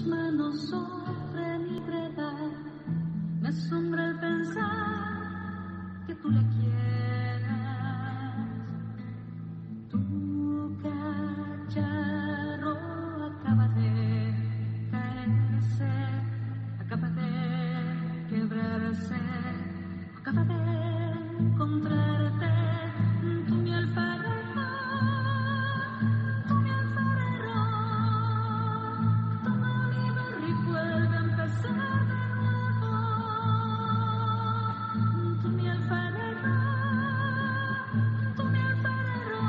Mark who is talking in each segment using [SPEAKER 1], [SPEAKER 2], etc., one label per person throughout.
[SPEAKER 1] tus manos sobre mi verdad, me asombra el pensar que tú la quieras. Tu cacharro acaba de caerse, acaba de quebrarse, acaba de encontrarte. Tú mi alfarero, tú mi alfarero, toma mi barro y vuelve a empezar de nuevo. Tú mi alfarero, tú mi alfarero,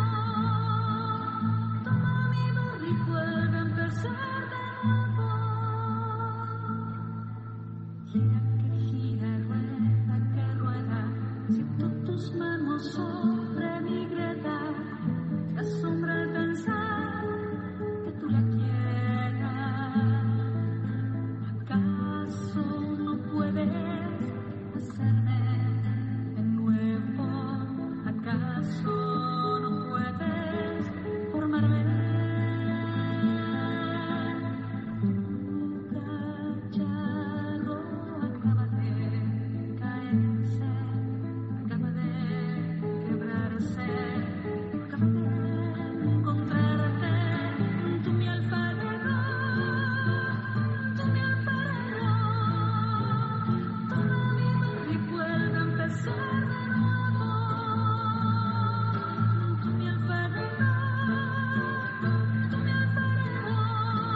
[SPEAKER 1] toma mi barro y vuelve a empezar de nuevo. Gira que gira, rueda que rueda, siento tus manos sobre mi greda, me asombra el pensar que tú la quieras. ¿Acaso no puedes hacerme de nuevo? ¿Acaso no puedes formarme? Tu cacharro acaba de caerse, acaba de quebrarse, acaba de encontrarte. Tú mi alfarero, tú mi alfarero, toma mi barro y vuelve a empezar de nuevo. Tú mi alfarero, tú mi alfarero,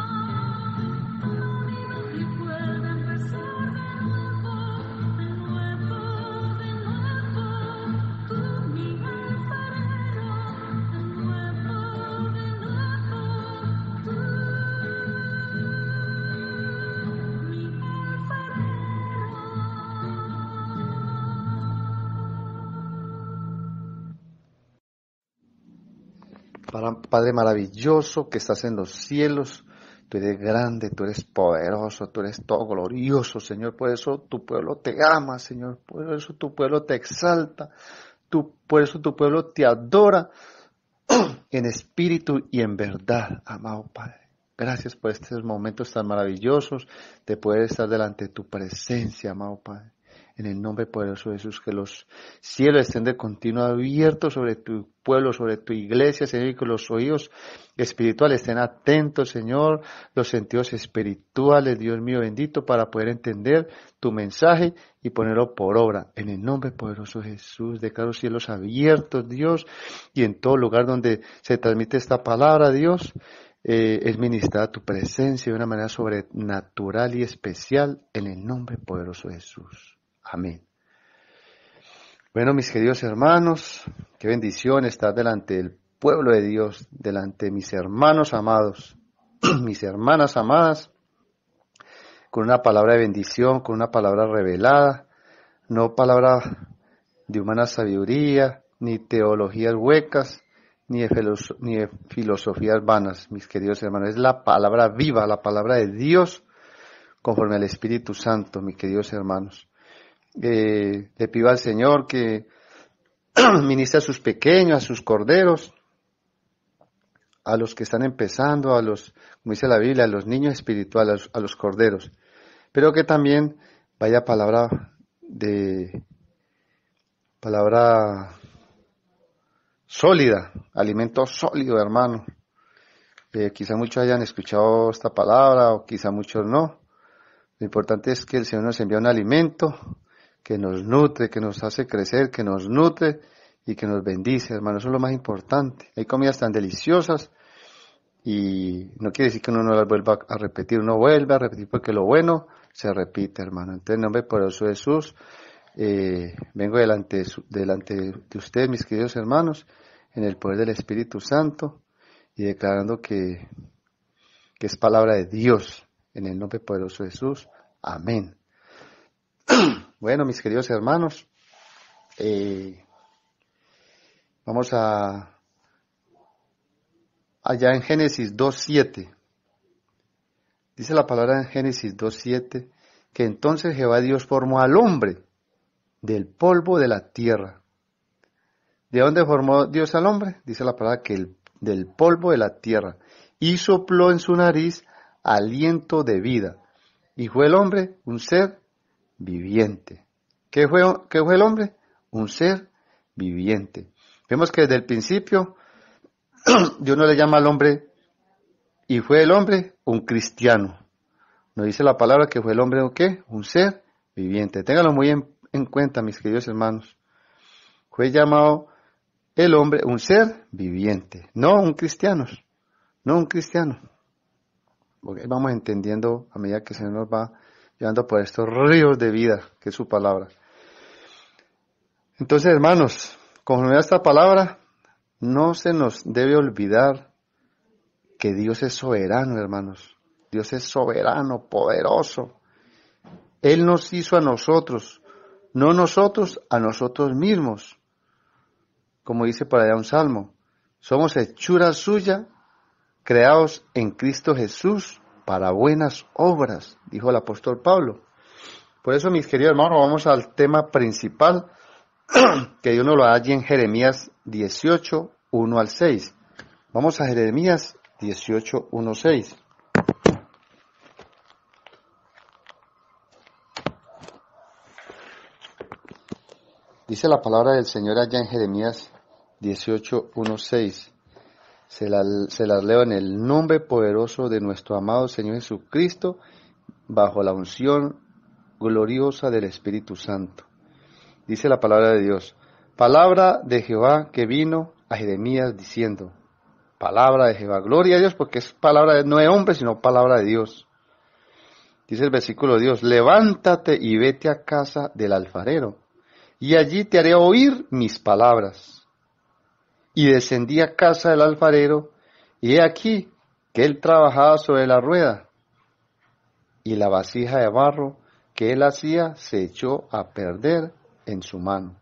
[SPEAKER 1] toma mi barro y vuelve a empezar de nuevo, de nuevo, de nuevo. Tú mi alfarero, de nuevo, de nuevo. Tú mi alfarero.
[SPEAKER 2] Padre maravilloso que estás en los cielos, tú eres grande, tú eres poderoso, tú eres todo glorioso, Señor. Por eso tu pueblo te ama, Señor. Por eso tu pueblo te exalta. Por eso tu pueblo te adora en espíritu y en verdad, amado Padre. Gracias por estos momentos tan maravillosos de poder estar delante de tu presencia, amado Padre. En el nombre poderoso de Jesús, que los cielos estén de continuo abiertos sobre tu pueblo, sobre tu iglesia, Señor, y que los oídos espirituales estén atentos, Señor, los sentidos espirituales, Dios mío bendito, para poder entender tu mensaje y ponerlo por obra. En el nombre poderoso de Jesús, declaro cielos abiertos, Dios, y en todo lugar donde se transmite esta palabra, Dios, es ministrada tu presencia de una manera sobrenatural y especial, en el nombre poderoso de Jesús. Amén. Bueno, mis queridos hermanos, qué bendición estar delante del pueblo de Dios, delante de mis hermanos amados, mis hermanas amadas, con una palabra de bendición, con una palabra revelada, no palabra de humana sabiduría, ni teologías huecas, ni de filosofías vanas, mis queridos hermanos. Es la palabra viva, la palabra de Dios, conforme al Espíritu Santo, mis queridos hermanos. Le pido al Señor que ministre a sus pequeños, a sus corderos, a los que están empezando, a los, como dice la Biblia, a los niños espirituales, a los corderos, pero que también vaya palabra sólida, alimento sólido, hermano. Quizá muchos hayan escuchado esta palabra o quizá muchos no. Lo importante es que el Señor nos envía un alimento que nos nutre, que nos hace crecer, que nos nutre y que nos bendice, hermano. Eso es lo más importante. Hay comidas tan deliciosas y no quiere decir que uno no las vuelva a repetir. Uno vuelve a repetir porque lo bueno se repite, hermano. Entonces, en nombre poderoso de Jesús, vengo delante de ustedes, mis queridos hermanos, en el poder del Espíritu Santo y declarando que es palabra de Dios, en el nombre poderoso de Jesús. Amén. Bueno, mis queridos hermanos, vamos allá en Génesis 2:7. Dice la palabra en Génesis 2:7 que entonces Jehová Dios formó al hombre del polvo de la tierra. ¿De dónde formó Dios al hombre? Dice la palabra que del polvo de la tierra. Y sopló en su nariz aliento de vida. Y fue el hombre un ser viviente. ¿Qué fue el hombre? Un ser viviente. Vemos que desde el principio Dios no le llama al hombre, y fue el hombre un cristiano. Nos dice la palabra que fue el hombre, ¿o qué? Un ser viviente. Ténganlo muy en cuenta, mis queridos hermanos. Fue llamado el hombre un ser viviente, no un cristiano, no un cristiano. Porque vamos entendiendo a medida que el Señor nos va llevando por estos ríos de vida, que es su palabra. Entonces, hermanos, conforme a esta palabra, no se nos debe olvidar que Dios es soberano, hermanos. Dios es soberano, poderoso. Él nos hizo a nosotros, no nosotros a nosotros mismos. Como dice por allá un salmo, somos hechura suya, creados en Cristo Jesús para buenas obras, dijo el apóstol Pablo. Por eso, mis queridos hermanos, vamos al tema principal, que Dios nos lo da allí en Jeremías 18, 1 al 6. Vamos a Jeremías 18, 1, 6. Dice la palabra del Señor allá en Jeremías 18, 1, 6. Se las leo en el nombre poderoso de nuestro amado Señor Jesucristo, bajo la unción gloriosa del Espíritu Santo. Dice la palabra de Dios. Palabra de Jehová que vino a Jeremías diciendo. Palabra de Jehová. Gloria a Dios, porque es palabra no de hombre, sino palabra de Dios. Dice el versículo de Dios. Levántate y vete a casa del alfarero, y allí te haré oír mis palabras. Y descendí a casa del alfarero, y he aquí que él trabajaba sobre la rueda, y la vasija de barro que él hacía se echó a perder en su mano.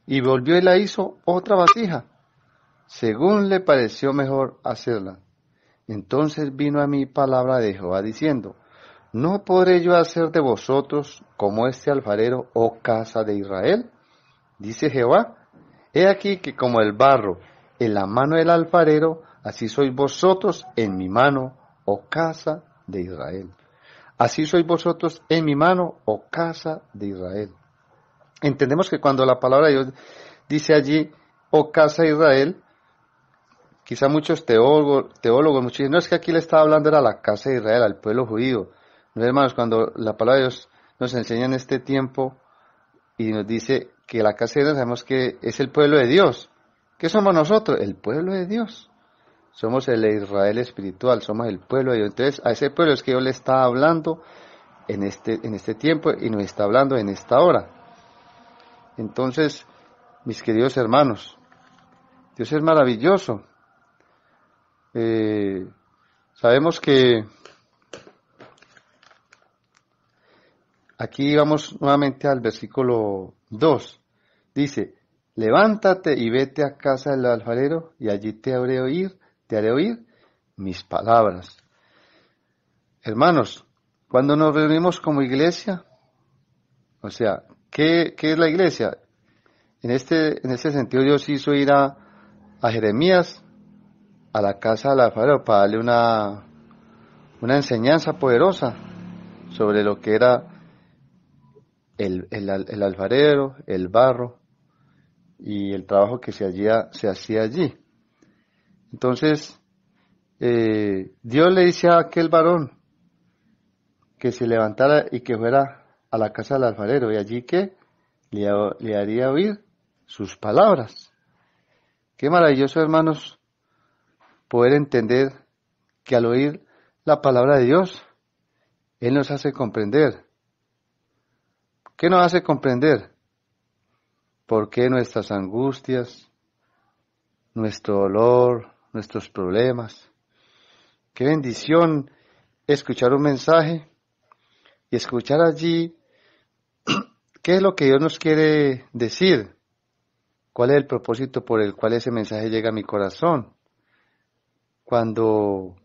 [SPEAKER 2] Y volvió y la hizo otra vasija, según le pareció mejor hacerla. Entonces vino a mí palabra de Jehová diciendo, ¿no podré yo hacer de vosotros como este alfarero, oh casa de Israel? Dice Jehová, he aquí que como el barro en la mano del alfarero, así sois vosotros en mi mano, oh casa de Israel. Así sois vosotros en mi mano, oh casa de Israel. Entendemos que cuando la palabra de Dios dice allí, oh casa de Israel, quizá muchos teólogos, muchos dicen, no, es que aquí le estaba hablando era la casa de Israel, al pueblo judío. No, hermanos, cuando la palabra de Dios nos enseña en este tiempo y nos dice que la casa de Israel, sabemos que es el pueblo de Dios. ¿Qué somos nosotros? El pueblo de Dios. Somos el Israel espiritual, somos el pueblo de Dios. Entonces, a ese pueblo es que Dios le está hablando en este tiempo y nos está hablando en esta hora. Entonces, mis queridos hermanos, Dios es maravilloso. Sabemos que aquí vamos nuevamente al versículo 2. Dice, levántate y vete a casa del alfarero y allí te haré oír mis palabras. Hermanos, cuando nos reunimos como iglesia, o sea, ¿qué es la iglesia? En este sentido Dios hizo ir a Jeremías a la casa del alfarero para darle una enseñanza poderosa sobre lo que era el alfarero, el barro y el trabajo que se hacía allí. Entonces, Dios le dice a aquel varón que se levantara y que fuera a la casa del alfarero, y allí que le haría oír sus palabras. Qué maravilloso, hermanos, poder entender que al oír la palabra de Dios, Él nos hace comprender. ¿Qué nos hace comprender? ¿Por qué nuestras angustias, nuestro dolor, nuestros problemas? Qué bendición escuchar un mensaje y escuchar allí qué es lo que Dios nos quiere decir, cuál es el propósito por el cual ese mensaje llega a mi corazón. Cuando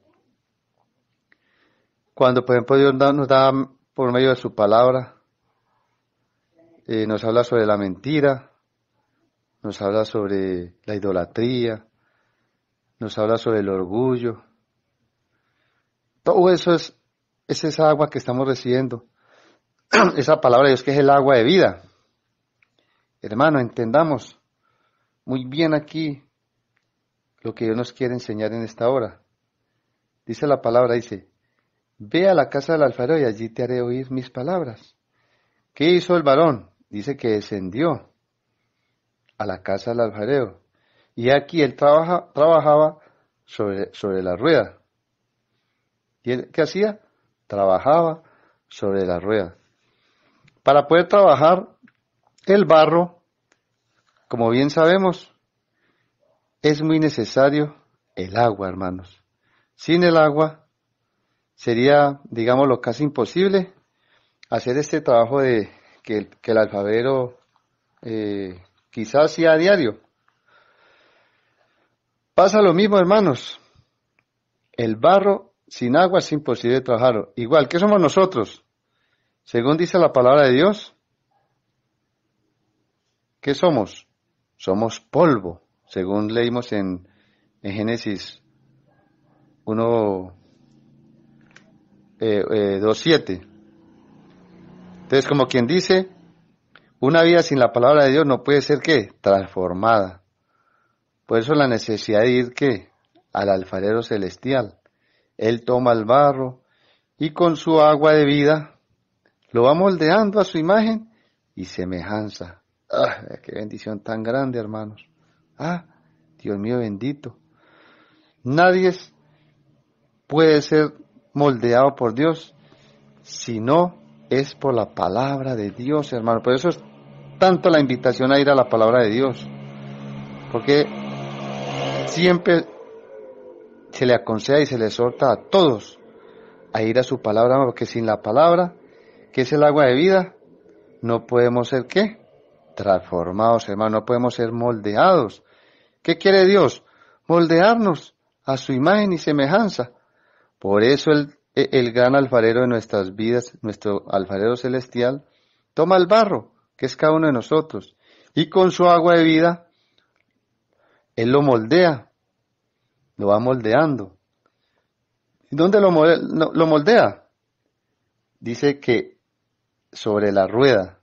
[SPEAKER 2] por ejemplo Dios nos da por medio de su palabra, nos habla sobre la mentira, nos habla sobre la idolatría, nos habla sobre el orgullo. Todo eso es esa agua que estamos recibiendo. Esa palabra de Dios que es el agua de vida. Hermano, entendamos muy bien aquí lo que Dios nos quiere enseñar en esta hora. Dice la palabra, dice, ve a la casa del alfarero y allí te haré oír mis palabras. ¿Qué hizo el varón? Dice que descendió a la casa del alfarero. Y aquí él trabajaba sobre la rueda. ¿Y él qué hacía? Trabajaba sobre la rueda. Para poder trabajar el barro, como bien sabemos, es muy necesario el agua, hermanos. Sin el agua sería, digámoslo, casi imposible hacer este trabajo de que el alfarero quizás hacía a diario. Pasa lo mismo, hermanos. El barro sin agua es imposible trabajarlo. Igual, ¿qué somos nosotros? Según dice la palabra de Dios, ¿qué somos? Somos polvo, según leímos en Génesis 2:7. Entonces, como quien dice, una vida sin la palabra de Dios no puede ser, ¿qué? Transformada. Por eso la necesidad de ir, ¿qué? Al alfarero celestial. Él toma el barro y con su agua de vida lo va moldeando a su imagen y semejanza. ¡Ah, qué bendición tan grande, hermanos! ¡Ah, Dios mío bendito! Nadie puede ser moldeado por Dios si no es por la palabra de Dios, hermano. Por eso es tanto la invitación a ir a la palabra de Dios. Porque siempre se le aconseja y se le exhorta a todos a ir a su palabra, porque sin la palabra, que es el agua de vida, no podemos ser, ¿qué? Transformados, hermano, no podemos ser moldeados. ¿Qué quiere Dios? Moldearnos a su imagen y semejanza. Por eso el gran alfarero de nuestras vidas, nuestro alfarero celestial, toma el barro, que es cada uno de nosotros, y con su agua de vida, Él lo moldea, lo va moldeando. ¿Y dónde lo moldea? Dice que sobre la rueda.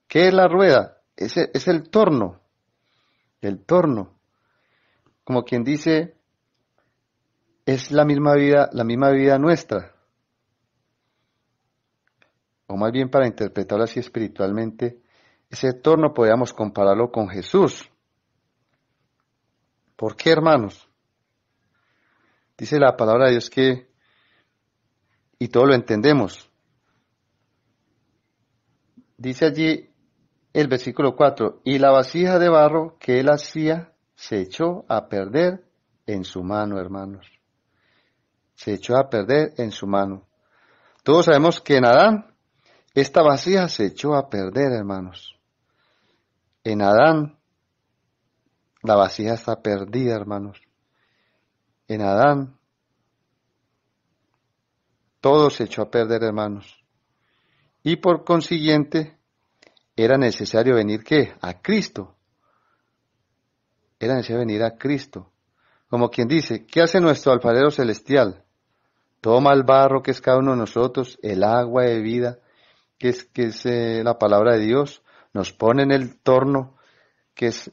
[SPEAKER 2] ¿Qué es la rueda? Es el torno. El torno. Como quien dice, es la misma vida nuestra. O más bien para interpretarlo así espiritualmente, ese torno podríamos compararlo con Jesús. ¿Por qué, hermanos? Dice la palabra de Dios que, y todo lo entendemos, dice allí el versículo 4, y la vasija de barro que él hacía se echó a perder en su mano, hermanos. Se echó a perder en su mano. Todos sabemos que en Adán, esta vasija se echó a perder, hermanos. En Adán, la vasija está perdida, hermanos. En Adán, todo se echó a perder, hermanos. Y por consiguiente, era necesario venir, ¿qué? A Cristo. Era necesario venir a Cristo. Como quien dice, ¿qué hace nuestro alfarero celestial? Toma el barro que es cada uno de nosotros, el agua de vida, que es la palabra de Dios, nos pone en el torno, que es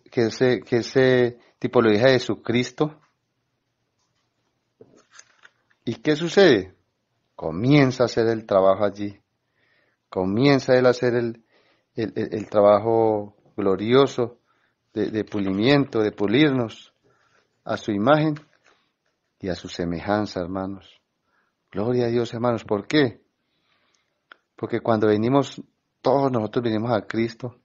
[SPEAKER 2] tipología de Jesucristo. ¿Y qué sucede? Comienza a hacer el trabajo allí. Comienza él a hacer el trabajo glorioso de pulimiento, de pulirnos a su imagen y a su semejanza, hermanos. Gloria a Dios, hermanos. ¿Por qué? Porque cuando venimos, todos nosotros venimos a Cristo,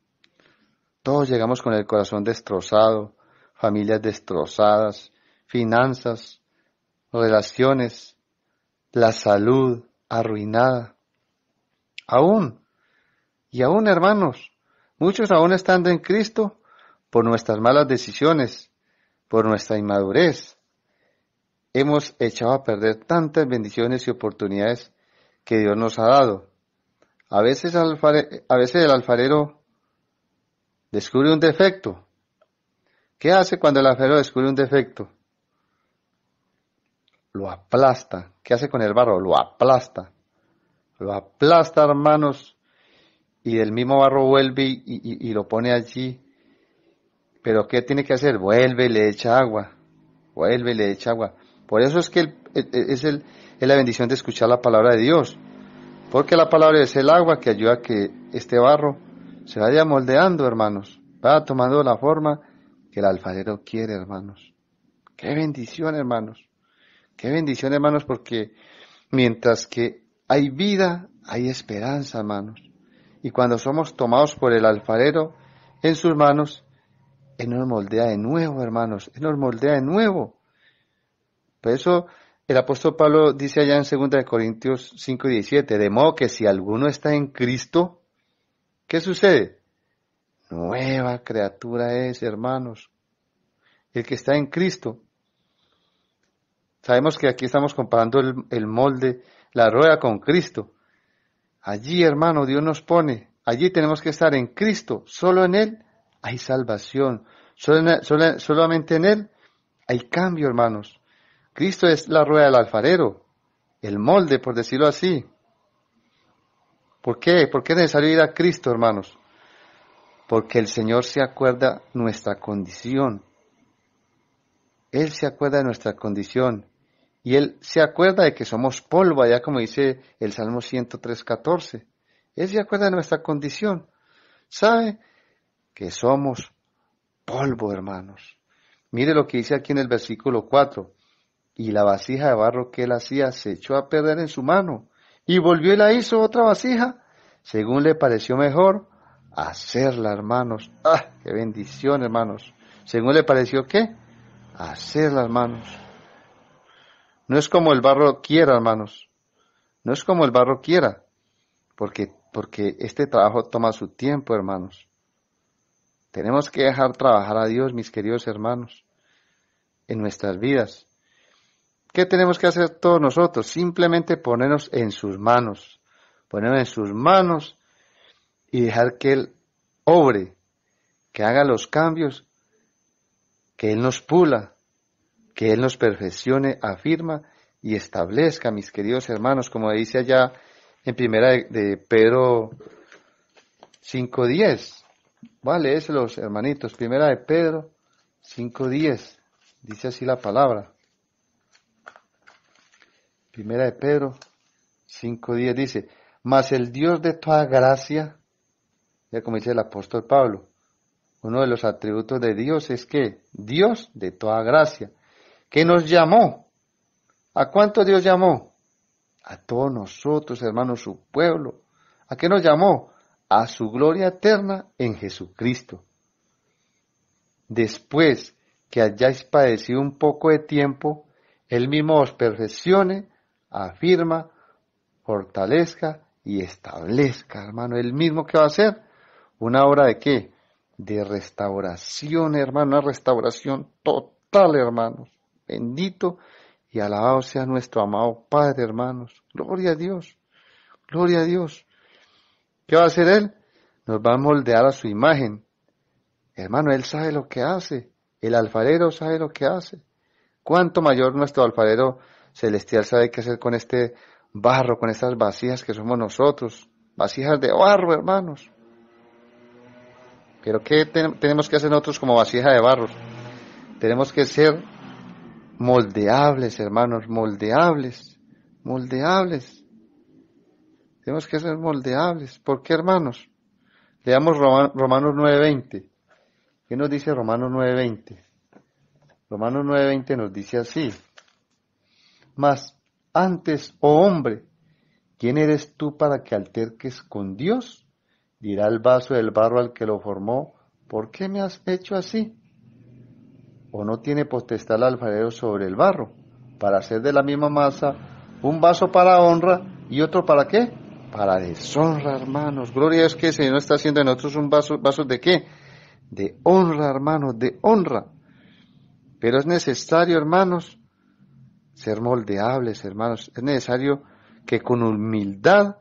[SPEAKER 2] todos llegamos con el corazón destrozado, familias destrozadas, finanzas, relaciones, la salud arruinada. Aún, hermanos, muchos aún estando en Cristo, por nuestras malas decisiones, por nuestra inmadurez, hemos echado a perder tantas bendiciones y oportunidades que Dios nos ha dado. A veces el alfarero descubre un defecto. ¿Qué hace cuando el alfarero descubre un defecto? lo aplasta. ¿Qué hace con el barro? Lo aplasta. Lo aplasta, hermanos, y del mismo barro vuelve y lo pone allí. Pero ¿qué tiene que hacer? Vuelve y le echa agua. Vuelve y le echa agua. Por eso es que es la bendición de escuchar la palabra de Dios. Porque la palabra es el agua que ayuda a que este barro se vaya moldeando, hermanos. Va tomando la forma que el alfarero quiere, hermanos. Qué bendición, hermanos. Qué bendición, hermanos, porque mientras que hay vida, hay esperanza, hermanos. Y cuando somos tomados por el alfarero en sus manos, Él nos moldea de nuevo, hermanos. Él nos moldea de nuevo. Por eso el apóstol Pablo dice allá en 2 Corintios 5:17, de modo que si alguno está en Cristo, ¿qué sucede? Nueva criatura es, hermanos. El que está en Cristo. Sabemos que aquí estamos comparando el molde, la rueda con Cristo. Allí, hermano, Dios nos pone. Allí tenemos que estar en Cristo. Solo en Él hay salvación. Solamente en Él hay cambio, hermanos. Cristo es la rueda del alfarero, el molde, por decirlo así. ¿Por qué? ¿Por qué es necesario ir a Cristo, hermanos? Porque el Señor se acuerda nuestra condición. Él se acuerda de nuestra condición. Y Él se acuerda de que somos polvo, allá como dice el Salmo 103:14. Él se acuerda de nuestra condición. Sabe que somos polvo, hermanos. Mire lo que dice aquí en el versículo 4. Y la vasija de barro que él hacía se echó a perder en su mano. Y volvió y la hizo otra vasija, según le pareció mejor hacerla, hermanos. ¡Ah, qué bendición, hermanos! Según le pareció, ¿qué? Hacerla, hermanos. No es como el barro quiera, hermanos. No es como el barro quiera. Porque este trabajo toma su tiempo, hermanos. Tenemos que dejar trabajar a Dios, mis queridos hermanos, en nuestras vidas. ¿Qué tenemos que hacer todos nosotros? Simplemente ponernos en sus manos. Ponernos en sus manos y dejar que Él obre, que haga los cambios, que Él nos pula, que Él nos perfeccione, afirma y establezca, mis queridos hermanos, como dice allá en primera de Pedro 5:10. Vale, es los hermanitos, primera de Pedro 5:10. Dice así la palabra. Primera de Pedro 5:10 dice, mas el Dios de toda gracia, ya como dice el apóstol Pablo, uno de los atributos de Dios es que Dios de toda gracia, que nos llamó. ¿A cuánto Dios llamó? A todos nosotros, hermanos, su pueblo. ¿A qué nos llamó? A su gloria eterna en Jesucristo. Después que hayáis padecido un poco de tiempo, Él mismo os perfeccione, afirma, fortalezca y establezca, hermano. Él mismo que va a hacer una obra de qué? De restauración, hermano, una restauración total, hermanos. Bendito y alabado sea nuestro amado Padre, hermanos. Gloria a Dios, gloria a Dios. ¿Qué va a hacer Él? Nos va a moldear a su imagen. Hermano, Él sabe lo que hace. El alfarero sabe lo que hace. ¿Cuánto mayor nuestro alfarero celestial sabe qué hacer con este barro, con estas vasijas que somos nosotros? Vasijas de barro, hermanos. Pero ¿qué tenemos que hacer nosotros como vasija de barro? Tenemos que ser moldeables, hermanos, moldeables. Tenemos que ser moldeables. ¿Por qué, hermanos? Leamos Romanos 9:20. ¿Qué nos dice Romanos 9:20? Romanos 9:20 nos dice así. Mas antes, oh hombre, ¿quién eres tú para que alterques con Dios? Dirá el vaso del barro al que lo formó, ¿por qué me has hecho así? ¿O no tiene potestad el alfarero sobre el barro, para hacer de la misma masa un vaso para honra y otro para qué? Para deshonra, hermanos. Gloria a Dios que el Señor está haciendo de nosotros un vaso de qué? De honra, hermanos, de honra. Pero es necesario, hermanos, ser moldeables, hermanos. Es necesario que con humildad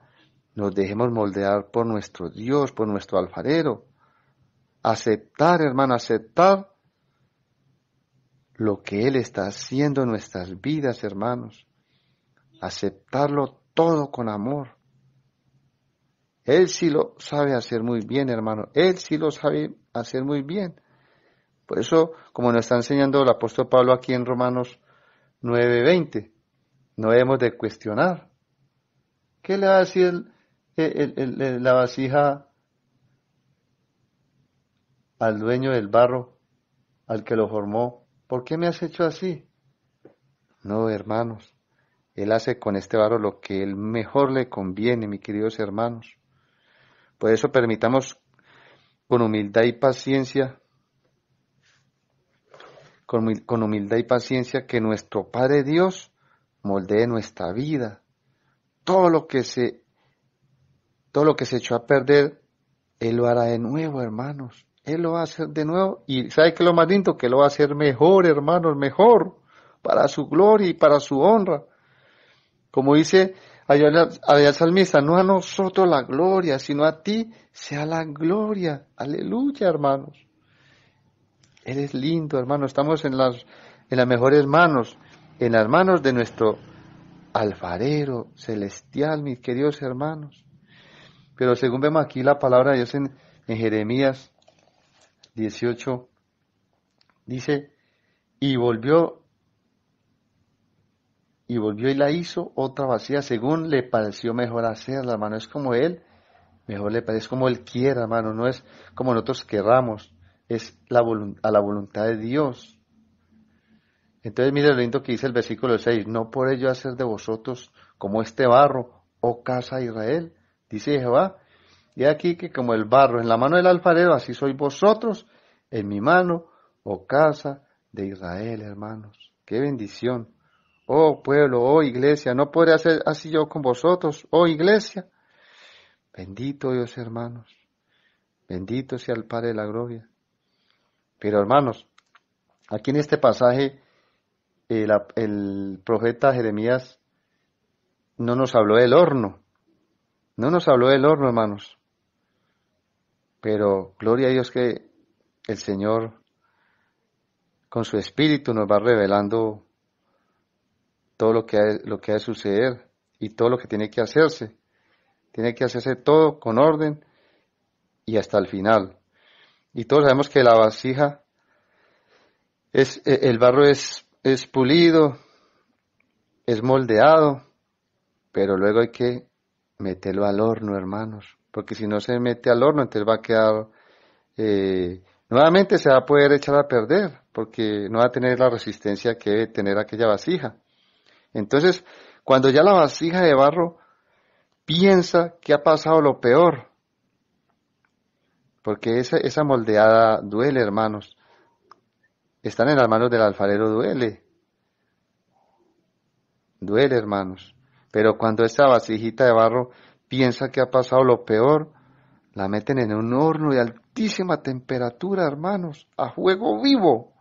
[SPEAKER 2] nos dejemos moldear por nuestro Dios, por nuestro alfarero. Aceptar, hermano, aceptar lo que Él está haciendo en nuestras vidas, hermanos. Aceptarlo todo con amor. Él sí lo sabe hacer muy bien, hermano. Él sí lo sabe hacer muy bien. Por eso, como nos está enseñando el apóstol Pablo aquí en Romanos 9:20, no debemos de cuestionar. ¿Qué le va a decir la vasija al dueño del barro, al que lo formó? ¿Por qué me has hecho así? No, hermanos. Él hace con este barro lo que él mejor le conviene, mis queridos hermanos. Por eso permitamos con humildad y paciencia, con humildad y paciencia que nuestro Padre Dios moldee nuestra vida. Todo lo que se echó a perder, Él lo hará de nuevo, hermanos. Él lo va a hacer de nuevo. Y ¿sabe qué es lo más lindo? Que lo va a hacer mejor, hermanos, mejor. Para su gloria y para su honra. Como dice allá el salmista, no a nosotros la gloria, sino a ti sea la gloria. Aleluya, hermanos. Él es lindo, hermanos. Estamos en las mejores manos, en las manos de nuestro alfarero celestial, mis queridos hermanos. Pero según vemos aquí la palabra de Dios en Jeremías 18, dice, y volvió y la hizo otra vasija según le pareció mejor hacerla, hermano. Es como Él mejor le parece, es como Él quiera, hermano. No es como nosotros querramos, es a la voluntad de Dios. Entonces mire lo lindo que dice el versículo 6, no por ello hacer de vosotros como este barro, oh casa de Israel, dice Jehová. Y aquí que como el barro en la mano del alfarero, así sois vosotros en mi mano, oh casa de Israel, hermanos. Qué bendición. Oh pueblo, oh iglesia, no podré hacer así yo con vosotros, oh iglesia. Bendito Dios, hermanos. Bendito sea el Padre de la gloria. Pero hermanos, aquí en este pasaje, el profeta Jeremías no nos habló del horno. No nos habló del horno, hermanos. Pero gloria a Dios que el Señor con su espíritu nos va revelando todo lo que ha de suceder y todo lo que tiene que hacerse. Tiene que hacerse todo con orden y hasta el final. Y todos sabemos que la vasija el barro es pulido, es moldeado, pero luego hay que meterlo al horno, hermanos. Porque si no se mete al horno, entonces va a quedar, nuevamente se va a poder echar a perder, porque no va a tener la resistencia que debe tener aquella vasija. Entonces, cuando ya la vasija de barro piensa que ha pasado lo peor, porque esa moldeada duele, hermanos. Están en las manos del alfarero, duele. Duele, hermanos. Pero cuando esa vasijita de barro piensa que ha pasado lo peor, la meten en un horno de altísima temperatura, hermanos, a fuego vivo,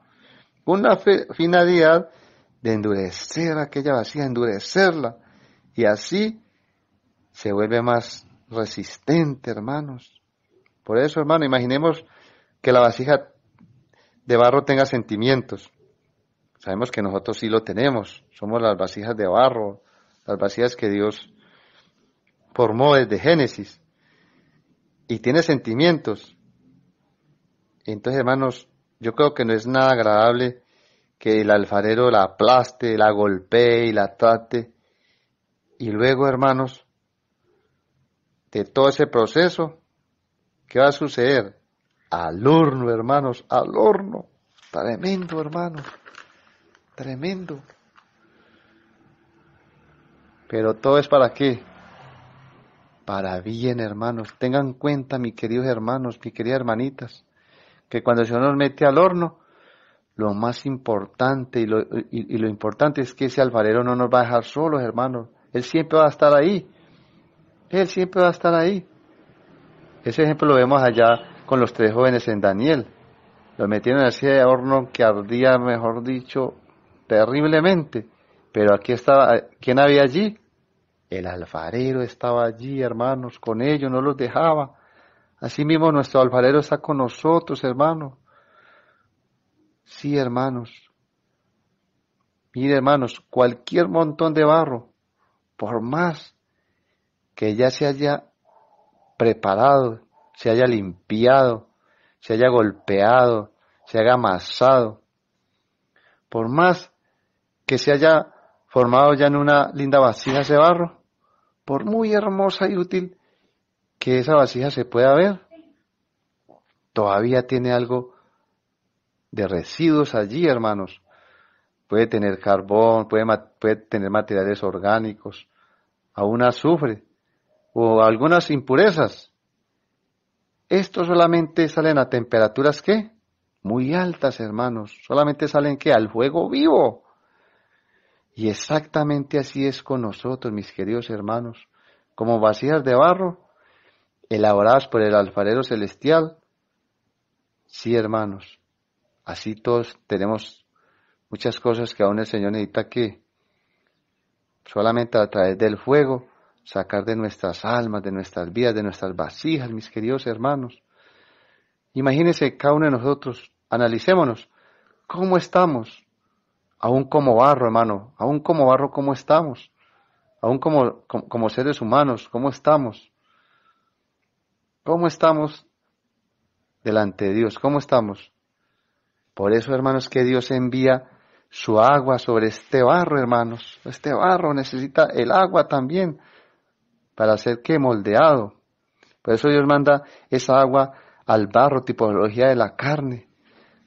[SPEAKER 2] con una finalidad de endurecer aquella vasija, endurecerla, y así se vuelve más resistente, hermanos. Por eso, hermano, imaginemos que la vasija de barro tenga sentimientos. Sabemos que nosotros sí lo tenemos, somos las vasijas de barro, las vasijas que Dios formó desde Génesis, y tiene sentimientos. Entonces, hermanos, yo creo que no es nada agradable que el alfarero la aplaste, la golpee y la trate, y luego, hermanos, de todo ese proceso, ¿qué va a suceder? Al horno, hermanos, al horno. Tremendo, hermanos, tremendo. Pero todo es ¿para qué? Para bien, hermanos. Tengan en cuenta, mis queridos hermanos, mis queridas hermanitas, que cuando el Señor nos mete al horno, lo más importante y lo importante es que ese alfarero no nos va a dejar solos, hermanos. Él siempre va a estar ahí. Él siempre va a estar ahí. Ese ejemplo lo vemos allá con los 3 jóvenes en Daniel. Los metieron en ese horno que ardía, mejor dicho, terriblemente. Pero aquí estaba, ¿quién había allí? El alfarero estaba allí, hermanos, con ellos, no los dejaba. Así mismo nuestro alfarero está con nosotros, hermanos. Sí, hermanos. Mire, hermanos, cualquier montón de barro, por más que ya se haya preparado, se haya limpiado, se haya golpeado, se haya amasado, por más que se haya formado ya en una linda vasija ese barro, por muy hermosa y útil que esa vasija se pueda ver, todavía tiene algo de residuos allí, hermanos. Puede tener carbón, puede tener materiales orgánicos, aún azufre o algunas impurezas. Estos solamente salen a temperaturas ¿qué? Muy altas, hermanos. Solamente salen ¿qué? Al fuego vivo. Y exactamente así es con nosotros, mis queridos hermanos. Como vasijas de barro, elaboradas por el alfarero celestial. Sí, hermanos. Así todos tenemos muchas cosas que aún el Señor necesita que solamente a través del fuego sacar de nuestras almas, de nuestras vidas, de nuestras vasijas, mis queridos hermanos. Imagínense cada uno de nosotros, analicémonos, ¿cómo estamos? Aún como barro, hermano, aún como barro, ¿cómo estamos? Aún como seres humanos, ¿cómo estamos? ¿Cómo estamos delante de Dios? ¿Cómo estamos? Por eso, hermanos, que Dios envía su agua sobre este barro, hermanos. Este barro necesita el agua también para ser que moldeado. Por eso Dios manda esa agua al barro, tipología de la carne.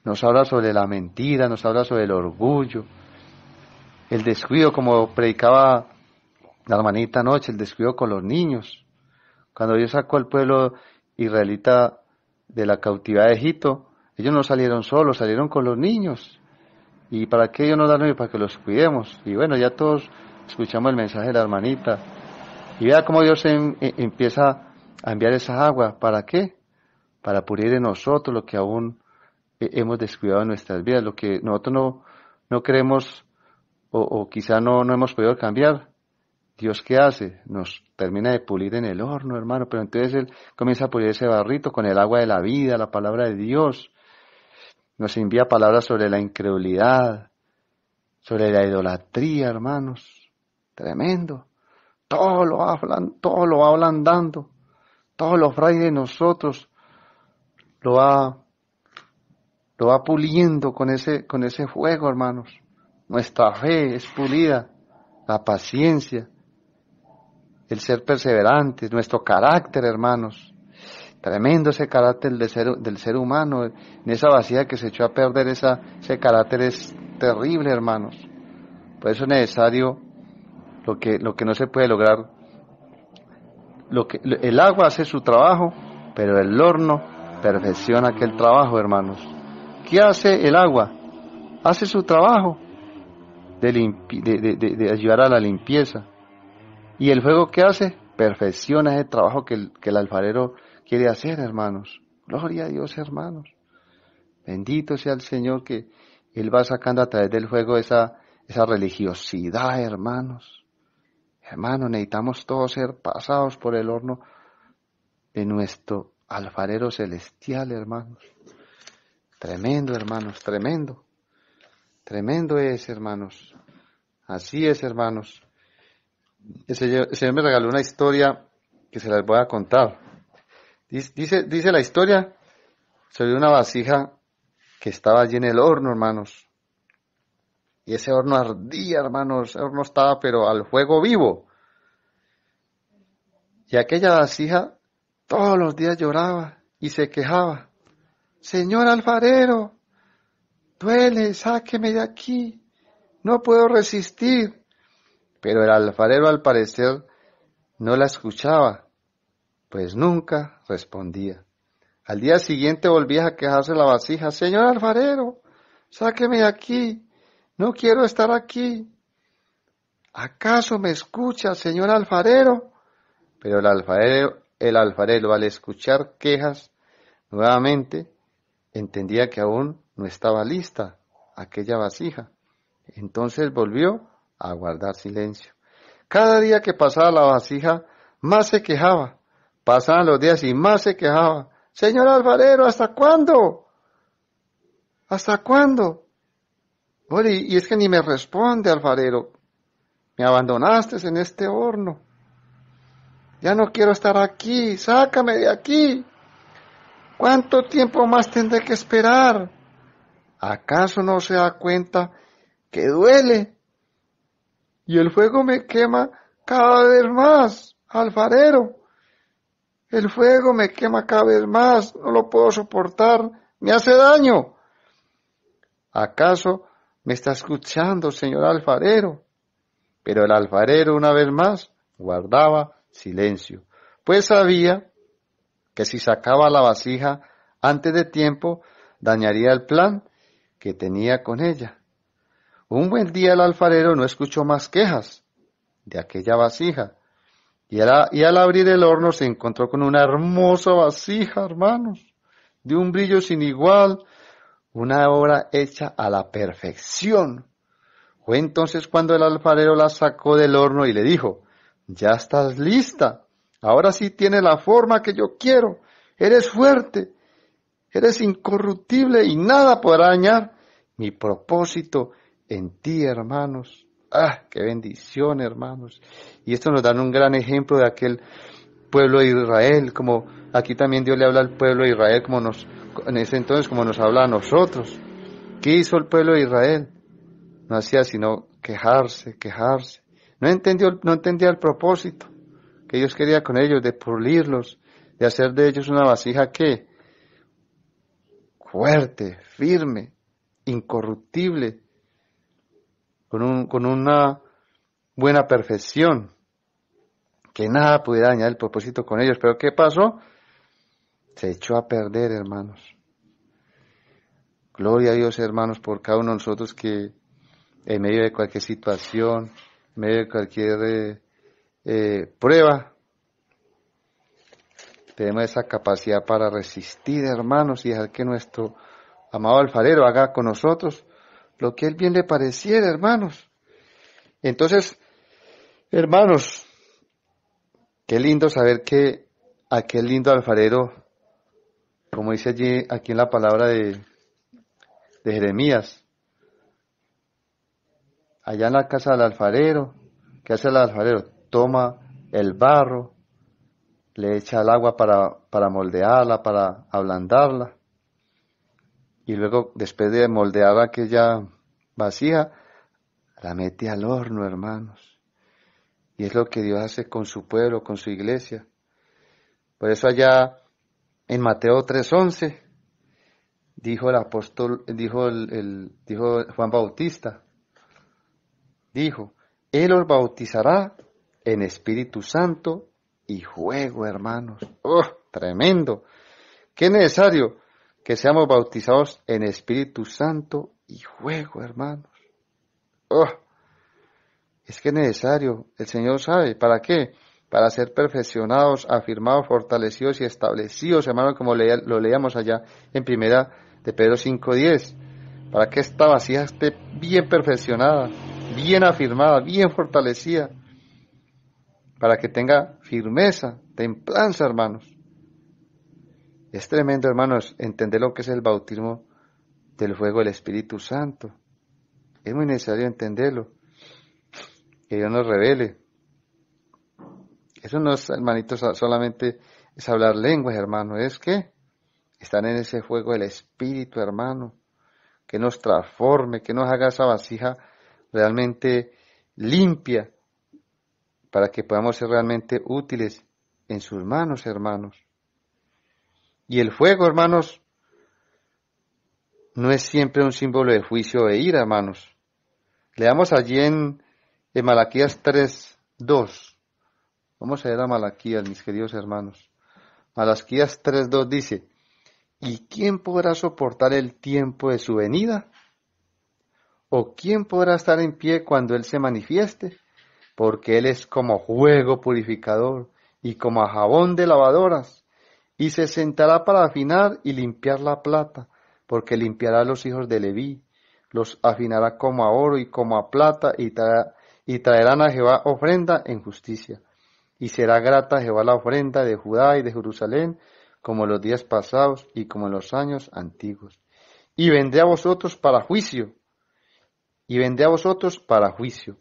[SPEAKER 2] Nos habla sobre la mentira, nos habla sobre el orgullo, el descuido, como predicaba la hermanita anoche, el descuido con los niños. Cuando Dios sacó al pueblo israelita de la cautividad de Egipto, ellos no salieron solos, salieron con los niños. ¿Y para qué ellos nos dan? Para que los cuidemos. Y bueno, ya todos escuchamos el mensaje de la hermanita. Y vea cómo Dios empieza a enviar esa agua. ¿Para qué? Para pulir en nosotros lo que aún hemos descuidado en nuestras vidas, lo que nosotros no queremos o quizá no hemos podido cambiar. Dios, ¿qué hace? Nos termina de pulir en el horno, hermano, pero entonces Él comienza a pulir ese barrito con el agua de la vida, la palabra de Dios. Nos envía palabras sobre la incredulidad, sobre la idolatría, hermanos. Tremendo. Todo lo va ablandando. Todo lo fray de nosotros lo va puliendo con ese fuego, hermanos. Nuestra fe es pulida, la paciencia, el ser perseverantes, nuestro carácter, hermanos. Tremendo ese carácter del ser humano, en esa vasija que se echó a perder, ese carácter es terrible, hermanos. Por eso es necesario lo que no se puede lograr. El agua hace su trabajo, pero el horno perfecciona aquel trabajo, hermanos. ¿Qué hace el agua? Hace su trabajo de ayudar a la limpieza. ¿Y el fuego qué hace? Perfecciona ese trabajo que el alfarero quiere hacer, hermanos. Gloria a Dios, hermanos. Bendito sea el Señor que Él va sacando a través del fuego esa religiosidad, hermanos. Hermanos, necesitamos todos ser pasados por el horno de nuestro alfarero celestial, hermanos. Tremendo, hermanos, tremendo. Tremendo es, hermanos. Así es, hermanos. El Señor me regaló una historia que se las voy a contar. Dice la historia sobre una vasija que estaba allí en el horno, hermanos. Y ese horno ardía, hermanos. Ese horno estaba pero al fuego vivo. Y aquella vasija todos los días lloraba y se quejaba. Señor alfarero, duele, sáqueme de aquí. No puedo resistir. Pero el alfarero al parecer no la escuchaba, pues nunca respondía. Al día siguiente volvía a quejarse la vasija. Señor alfarero, sáqueme de aquí. No quiero estar aquí. ¿Acaso me escucha, señor alfarero? Pero el alfarero al escuchar quejas nuevamente, entendía que aún no estaba lista aquella vasija. Entonces volvió a guardar silencio. Cada día que pasaba la vasija, más se quejaba. Pasaban los días y más se quejaba. Señor alfarero, ¿hasta cuándo? ¿Hasta cuándo? Oye, y es que ni me responde, alfarero. Me abandonaste en este horno. Ya no quiero estar aquí. Sácame de aquí. ¿Cuánto tiempo más tendré que esperar? ¿Acaso no se da cuenta que duele? Y el fuego me quema cada vez más, alfarero. El fuego me quema cada vez más. No lo puedo soportar. Me hace daño. ¿Acaso me está escuchando, señor alfarero? Pero el alfarero, una vez más, guardaba silencio, pues sabía que si sacaba la vasija antes de tiempo, dañaría el plan que tenía con ella. Un buen día el alfarero no escuchó más quejas de aquella vasija, y al abrir el horno se encontró con una hermosa vasija, hermanos, de un brillo sin igual, una obra hecha a la perfección. Fue entonces cuando el alfarero la sacó del horno y le dijo: ya estás lista, ahora sí tiene la forma que yo quiero, eres fuerte, eres incorruptible y nada podrá dañar mi propósito en ti, hermanos. ¡Ah, qué bendición, hermanos! Y esto nos da un gran ejemplo de aquel pueblo de Israel, como aquí también Dios le habla al pueblo de Israel, en ese entonces como nos habla a nosotros. ¿Qué hizo el pueblo de Israel? No hacía sino quejarse. No entendía el propósito que Dios quería con ellos, de pulirlos, de hacer de ellos una vasija que fuerte, firme, incorruptible, con una buena perfección, que nada pudiera dañar el propósito con ellos. Pero ¿qué pasó? Se echó a perder, hermanos. Gloria a Dios, hermanos, por cada uno de nosotros que en medio de cualquier situación, en medio de cualquier prueba, tenemos esa capacidad para resistir, hermanos, y dejar que nuestro amado alfarero haga con nosotros lo que él bien le pareciera, hermanos. Entonces, hermanos, qué lindo saber que aquel lindo alfarero, como dice aquí en la palabra de Jeremías, allá en la casa del alfarero, ¿qué hace el alfarero? Toma el barro, le echa el agua para moldearla, para ablandarla, y luego, después de moldear aquella vasija, la mete al horno, hermanos. Y es lo que Dios hace con su pueblo, con su iglesia. Por eso allá en Mateo 3:11, dijo el apóstol, dijo Juan Bautista, dijo: Él os bautizará en Espíritu Santo y fuego, hermanos. ¡Oh, tremendo! ¡Qué necesario que seamos bautizados en Espíritu Santo y fuego, hermanos! ¡Oh! Es que es necesario, el Señor sabe, ¿para qué? Para ser perfeccionados, afirmados, fortalecidos y establecidos, hermanos, como lo leíamos allá en primera de Pedro 5:10, para que esta vasija esté bien perfeccionada, bien afirmada, bien fortalecida, para que tenga firmeza, templanza, hermanos. Es tremendo, hermanos, entender lo que es el bautismo del fuego del Espíritu Santo. Es muy necesario entenderlo, que Dios nos revele. Eso no es, hermanitos, solamente es hablar lenguas, hermano, es que están en ese fuego del Espíritu, hermano, que nos transforme, que nos haga esa vasija realmente limpia, para que podamos ser realmente útiles en sus manos, hermanos. Y el fuego, hermanos, no es siempre un símbolo de juicio e ira, hermanos. Leamos allí en Malaquías 3:2. Vamos a leer a Malaquías, mis queridos hermanos. Malaquías 3:2 dice: ¿y quién podrá soportar el tiempo de su venida? ¿O quién podrá estar en pie cuando Él se manifieste? Porque Él es como fuego purificador y como jabón de lavadoras, y se sentará para afinar y limpiar la plata, porque limpiará a los hijos de Leví, los afinará como a oro y como a plata, y traerán a Jehová ofrenda en justicia. Y será grata a Jehová la ofrenda de Judá y de Jerusalén, como en los días pasados y como en los años antiguos. Y vendré a vosotros para juicio, y vendré a vosotros para juicio,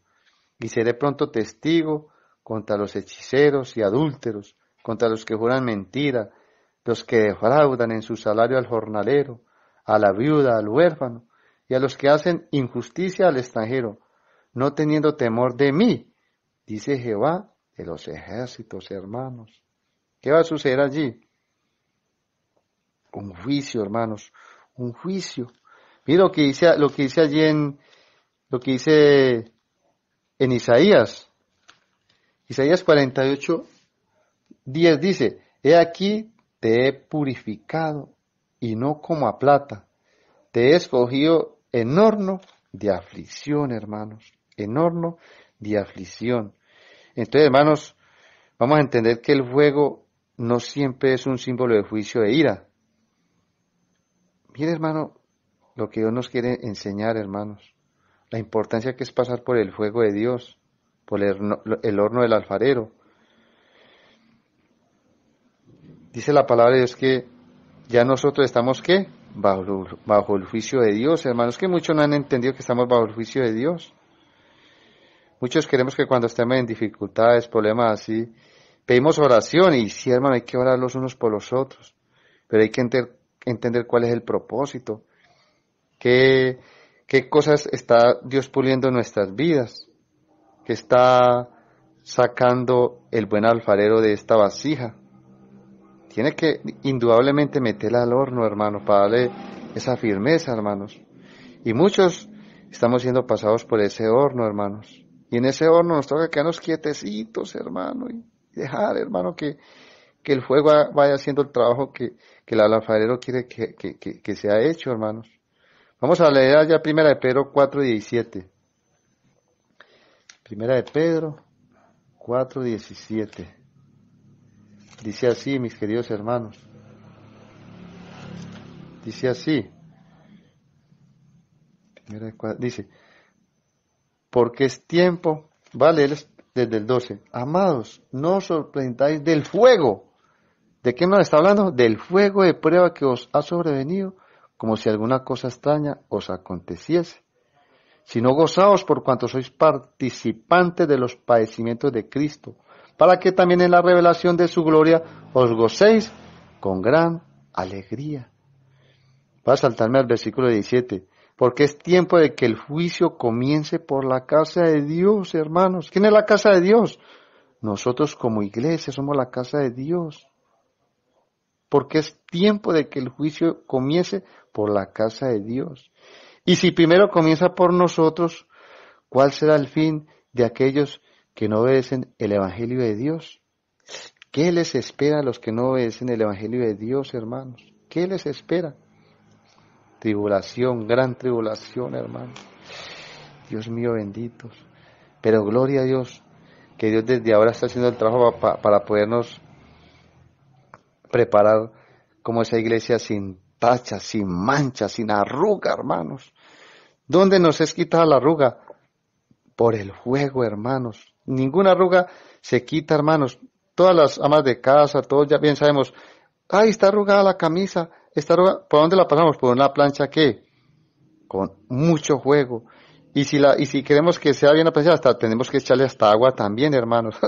[SPEAKER 2] y seré pronto testigo contra los hechiceros y adúlteros, contra los que juran mentira, los que defraudan en su salario al jornalero, a la viuda, al huérfano, y a los que hacen injusticia al extranjero, no teniendo temor de mí, dice Jehová de los ejércitos, hermanos. ¿Qué va a suceder allí? Un juicio, hermanos, un juicio. Mira lo que dice allí lo que dice en Isaías 48, 10 dice, he aquí te he purificado y no como a plata, te he escogido en horno de aflicción, hermanos, en horno de aflicción. Entonces, hermanos, vamos a entender que el fuego no siempre es un símbolo de juicio e ira. Mire, hermano, lo que Dios nos quiere enseñar, hermanos, la importancia que es pasar por el fuego de Dios, por el horno del alfarero. Dice la palabra de Dios que ya nosotros estamos, ¿qué? Bajo el juicio de Dios, hermanos, que muchos no han entendido que estamos bajo el juicio de Dios. Muchos queremos que cuando estemos en dificultades, problemas así, pedimos oración y sí, hermano, hay que orar los unos por los otros, pero hay que entender cuál es el propósito, qué cosas está Dios puliendo en nuestras vidas, que está sacando el buen alfarero de esta vasija. Tiene que indudablemente meterla al horno, hermano, para darle esa firmeza, hermanos. Y muchos estamos siendo pasados por ese horno, hermanos. Y en ese horno nos toca quedarnos quietecitos, hermano, y dejar, hermano, que el fuego vaya haciendo el trabajo que el alfarero quiere que sea hecho, hermanos. Vamos a leer allá 1 de Pedro 4:17. 1 de Pedro 4:17. Dice así, mis queridos hermanos. Dice así. Dice, porque es tiempo, vale, desde el 12. Amados, no os sorprendáis del fuego. ¿De qué nos está hablando? Del fuego de prueba que os ha sobrevenido, como si alguna cosa extraña os aconteciese. Sino gozaos por cuanto sois participantes de los padecimientos de Cristo, para que también en la revelación de su gloria os gocéis con gran alegría. Voy a saltarme al versículo 17. Porque es tiempo de que el juicio comience por la casa de Dios, hermanos. ¿Quién es la casa de Dios? Nosotros como iglesia somos la casa de Dios. Porque es tiempo de que el juicio comience por la casa de Dios. Y si primero comienza por nosotros, ¿cuál será el fin de aquellos que no obedecen el Evangelio de Dios? ¿Qué les espera a los que no obedecen el Evangelio de Dios, hermanos? ¿Qué les espera? Tribulación, gran tribulación, hermano. Dios mío, benditos. Pero gloria a Dios, que Dios desde ahora está haciendo el trabajo para podernos preparar como esa iglesia sin tacha, sin mancha, sin arruga, hermanos. ¿Dónde nos es quitada la arruga? Por el fuego, hermanos. Ninguna arruga se quita, hermanos. Todas las amas de casa, todos ya bien sabemos, ay, está arrugada la camisa. ¿Por dónde la pasamos? Por una plancha que con mucho fuego. Y si queremos que sea bien la plancha, hasta tenemos que echarle hasta agua también, hermanos.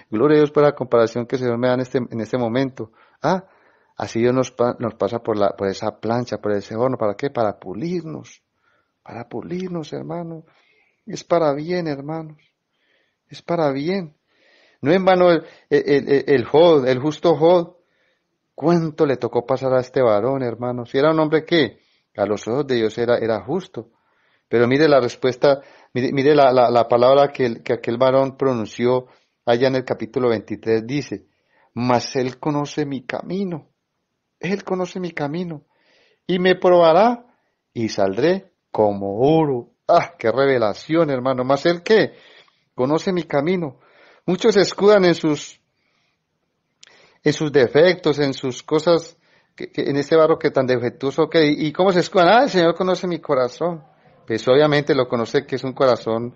[SPEAKER 2] Gloria a Dios por la comparación que el Señor me da en este momento. Así Dios nos pasa por esa plancha, por ese horno. ¿Para qué? Para pulirnos, hermanos. Es para bien, hermanos. Es para bien. No en vano el justo Job. ¿Cuánto le tocó pasar a este varón, hermanos? Si era un hombre que a los ojos de Dios era justo. Pero mire la respuesta, mire la palabra que aquel varón pronunció allá en el capítulo 23, dice, mas él conoce mi camino, y me probará, y saldré como oro. ¡Qué revelación, hermano! Mas él, ¿qué? Conoce mi camino. Muchos se escudan en sus defectos, en sus cosas, en este barro que tan defectuoso que, ¿y cómo se escudan? El Señor conoce mi corazón. Pues obviamente lo conoce que es un corazón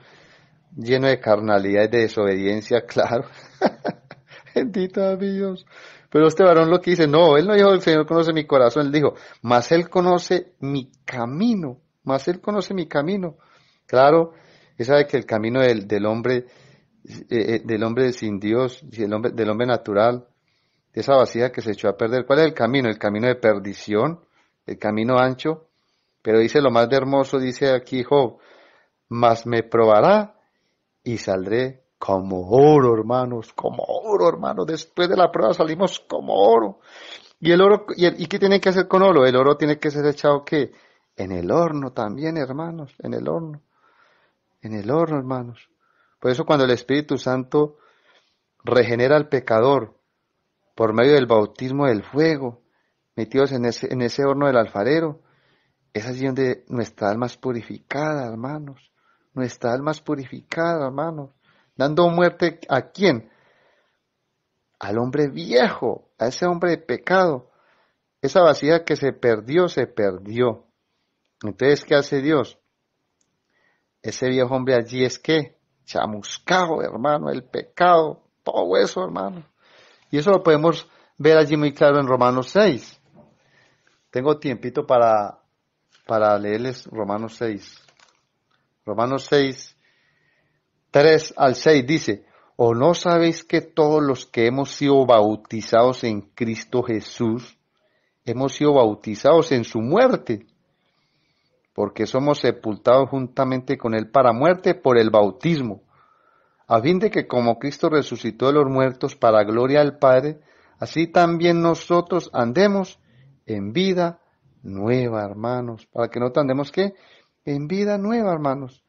[SPEAKER 2] lleno de carnalidad y de desobediencia, claro. Bendito Dios. Pero este varón lo que dice, no, él no dijo, el Señor conoce mi corazón, él dijo, mas él conoce mi camino, Claro, él sabe que el camino del hombre sin Dios, y del hombre natural, de esa vasija que se echó a perder. ¿Cuál es el camino? El camino de perdición, el camino ancho. Pero dice lo más de hermoso, dice aquí Job, mas me probará y saldré como oro, hermanos, como oro, hermanos. Después de la prueba salimos como oro. Y el oro, ¿y qué tiene que hacer con oro? El oro tiene que ser echado, ¿qué? En el horno también, hermanos, en el horno, hermanos. Por eso cuando el Espíritu Santo regenera al pecador por medio del bautismo del fuego, metidos en ese horno del alfarero, es allí donde nuestra alma es purificada, hermanos. Nuestra alma es purificada, hermanos. Dando muerte ¿a quién? Al hombre viejo, a ese hombre de pecado. Esa vasija que se perdió, se perdió. Entonces, ¿qué hace Dios? Ese viejo hombre allí es que chamuscado, hermano, el pecado, todo eso, hermano. Y eso lo podemos ver allí muy claro en Romanos 6. Tengo tiempito para leerles Romanos 6. Romanos 6, 3 al 6 dice, ¿o no sabéis que todos los que hemos sido bautizados en Cristo Jesús, hemos sido bautizados en su muerte? Porque somos sepultados juntamente con él para muerte por el bautismo, a fin de que como Cristo resucitó de los muertos para gloria al Padre, así también nosotros andemos en vida nueva, hermanos. Para que no andemos, ¿qué? En vida nueva, hermanos.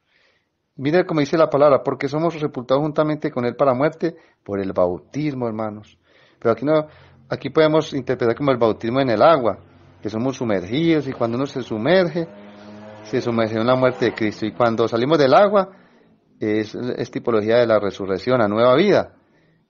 [SPEAKER 2] Mira como dice la palabra, porque somos sepultados juntamente con él para muerte por el bautismo, hermanos. Pero aquí no, aquí podemos interpretar como el bautismo en el agua, que somos sumergidos y cuando uno se sumergió en la muerte de Cristo. Y cuando salimos del agua, es tipología de la resurrección, a nueva vida.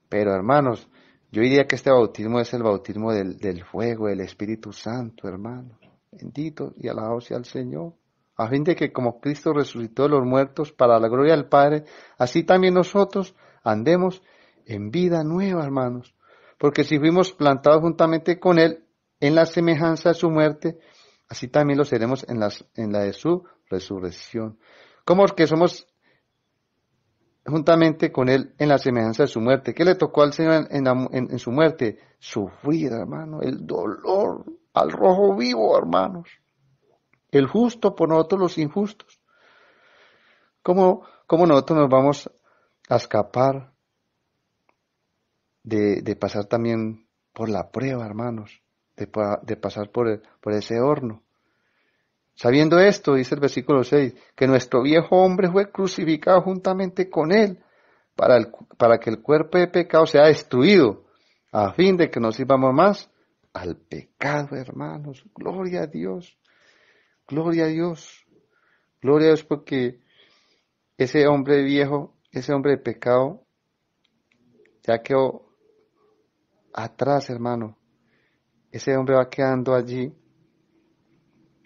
[SPEAKER 2] Pero hermanos, yo diría que este bautismo es el bautismo del fuego, del Espíritu Santo, hermanos. Bendito y alabado sea el Señor. A fin de que como Cristo resucitó de los muertos para la gloria del Padre, así también nosotros andemos en vida nueva, hermanos. Porque si fuimos plantados juntamente con Él en la semejanza de su muerte, así también lo seremos en la de su resurrección. ¿Cómo es que somos juntamente con Él en la semejanza de su muerte? ¿Qué le tocó al Señor en su muerte? Sufrir, hermano, el dolor al rojo vivo, hermanos. El justo por nosotros los injustos. ¿Cómo nosotros nos vamos a escapar de pasar también por la prueba, hermanos? De pasar por ese horno. Sabiendo esto, dice el versículo 6, que nuestro viejo hombre fue crucificado juntamente con él, para que el cuerpo de pecado sea destruido, a fin de que no sirvamos más al pecado, hermanos. Gloria a Dios, gloria a Dios, gloria a Dios, porque ese hombre viejo, ese hombre de pecado, ya quedó atrás, hermano. Ese hombre va quedando allí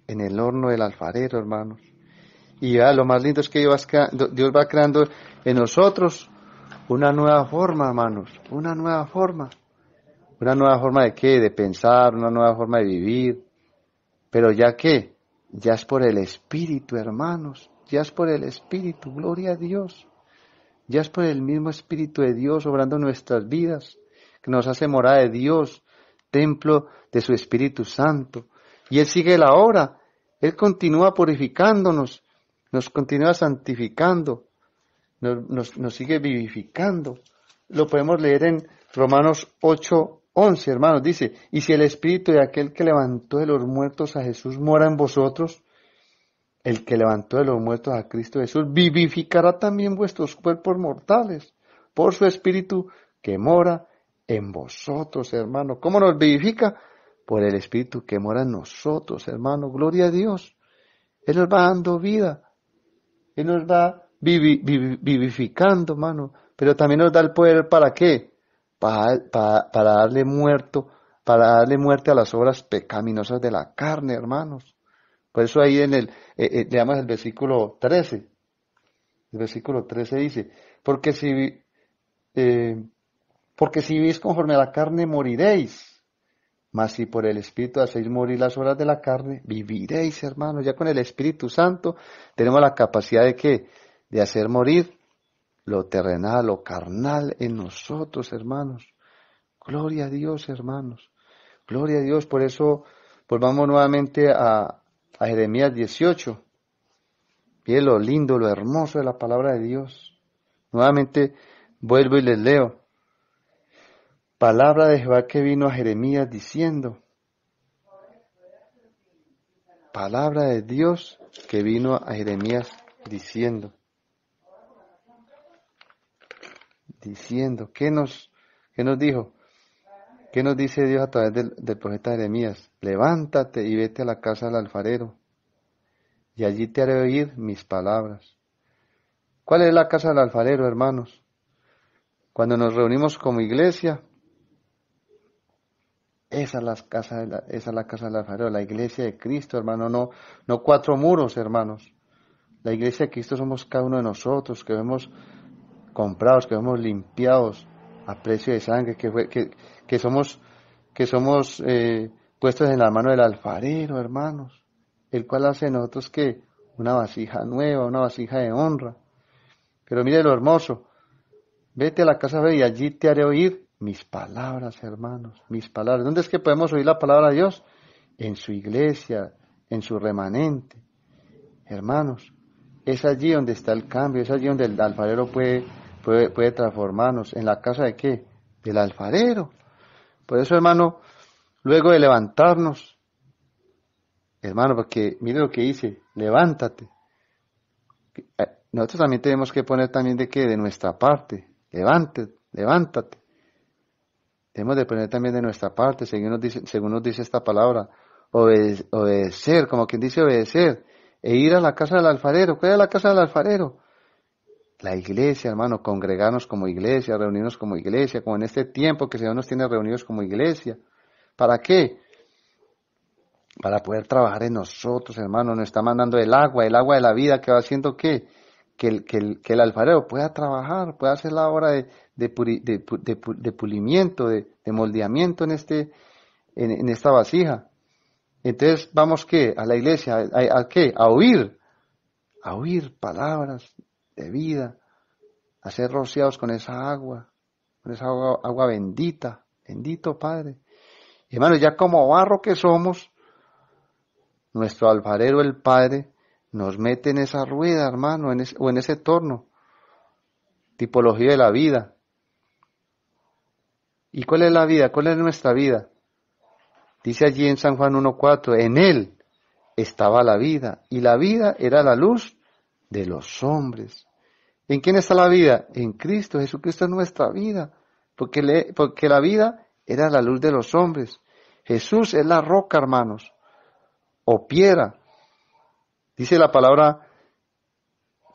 [SPEAKER 2] en el horno del alfarero, hermanos. Y ya lo más lindo es que Dios va creando en nosotros una nueva forma, hermanos, una nueva forma. ¿Una nueva forma de qué? De pensar, una nueva forma de vivir. Pero ya que, ya es por el Espíritu, hermanos, ya es por el Espíritu, gloria a Dios. Ya es por el mismo Espíritu de Dios obrando en nuestras vidas, que nos hace morada de Dios, templo de su Espíritu Santo. Y Él sigue la obra, Él continúa purificándonos, nos continúa santificando, nos sigue vivificando. Lo podemos leer en Romanos 8:11, hermanos, dice, y si el Espíritu de aquel que levantó de los muertos a Jesús mora en vosotros, el que levantó de los muertos a Cristo Jesús vivificará también vuestros cuerpos mortales por su Espíritu que mora en vosotros, hermano. ¿Cómo nos vivifica? Por el Espíritu que mora en nosotros, hermano. Gloria a Dios. Él nos va dando vida. Él nos va vivificando, hermano. Pero también nos da el poder, ¿para qué? Para darle muerte a las obras pecaminosas de la carne, hermanos. Por eso ahí leamos el versículo 13. El versículo 13 dice, porque si vivís conforme a la carne moriréis, Mas si por el Espíritu hacéis morir las obras de la carne, viviréis, hermanos. Ya con el Espíritu Santo tenemos la capacidad de ¿qué? De hacer morir lo terrenal, lo carnal en nosotros, hermanos. Gloria a Dios, hermanos. Gloria a Dios. Por eso volvamos nuevamente a Jeremías 18. Miren lo lindo, lo hermoso de la palabra de Dios. Nuevamente vuelvo y les leo. Palabra de Jehová que vino a Jeremías diciendo. Palabra de Dios que vino a Jeremías diciendo. ¿Qué nos dijo? ¿Qué nos dice Dios a través del profeta Jeremías? Levántate y vete a la casa del alfarero, y allí te haré oír mis palabras. ¿Cuál es la casa del alfarero, hermanos? Cuando nos reunimos como iglesia, esa es la casa del alfarero, la iglesia de Cristo, hermano, no cuatro muros, hermanos. La iglesia de Cristo somos cada uno de nosotros, que hemos comprados, que hemos limpiados a precio de sangre, que somos puestos en la mano del alfarero, hermanos, el cual hace de nosotros que una vasija nueva, una vasija de honra. Pero mire lo hermoso, vete a la casa y allí te haré oír mis palabras, hermanos, mis palabras. ¿Dónde es que podemos oír la palabra de Dios? En su iglesia, en su remanente. Hermanos, es allí donde está el cambio, es allí donde el alfarero puede transformarnos. ¿En la casa de qué? Del alfarero. Por eso, hermano, luego de levantarnos, hermano, porque mire lo que dice, levántate. Nosotros también tenemos que poner también de qué, de nuestra parte. Levántate. Debemos de poner también de nuestra parte, según nos dice esta palabra, obedecer, como quien dice obedecer, e ir a la casa del alfarero. ¿Cuál es la casa del alfarero? La iglesia, hermano, congregarnos como iglesia, reunirnos como iglesia, como en este tiempo que el Señor nos tiene reunidos como iglesia. ¿Para qué? Para poder trabajar en nosotros, hermano. Nos está mandando el agua de la vida que va haciendo que el alfarero pueda trabajar, pueda hacer la obra de pulimiento, de moldeamiento en esta vasija. Entonces, ¿vamos qué? A la iglesia, ¿a qué? A oír palabras de vida, a ser rociados con esa agua bendita, bendito Padre. Y hermano, ya como barro que somos, nuestro alfarero, el Padre, nos mete en esa rueda, hermano, o en ese torno, tipología de la vida. ¿Y cuál es la vida? ¿Cuál es nuestra vida? Dice allí en San Juan 1:4, en Él estaba la vida, y la vida era la luz de los hombres. ¿En quién está la vida? En Cristo. Jesucristo es nuestra vida, porque la vida era la luz de los hombres. Jesús es la roca, hermanos, o piedra. Dice la palabra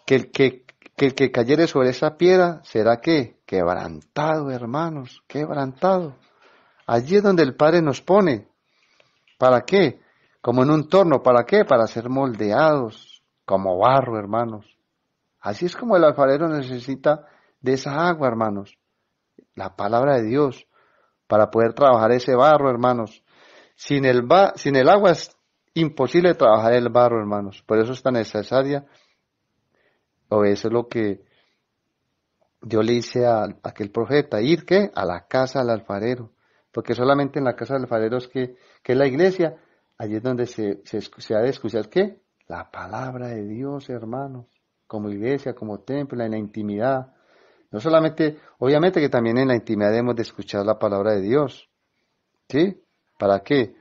[SPEAKER 2] que el que cayere sobre esa piedra será ¿qué? Quebrantado, hermanos, quebrantado. Allí es donde el Padre nos pone. ¿Para qué? Como en un torno. ¿Para qué? Para ser moldeados como barro, hermanos. Así es como el alfarero necesita de esa agua, hermanos. La palabra de Dios para poder trabajar ese barro, hermanos. Sin el agua es imposible trabajar el barro, hermanos. Por eso es tan necesaria obedecer lo que Dios le dice a aquel profeta, ir ¿qué? A la casa del alfarero. Porque solamente en la casa del alfarero es que es la iglesia, allí es donde se ha de escuchar ¿qué? La palabra de Dios, hermanos. Como iglesia, como templo, en la intimidad. No solamente, obviamente que también en la intimidad debemos de escuchar la palabra de Dios. ¿Sí? ¿Para qué?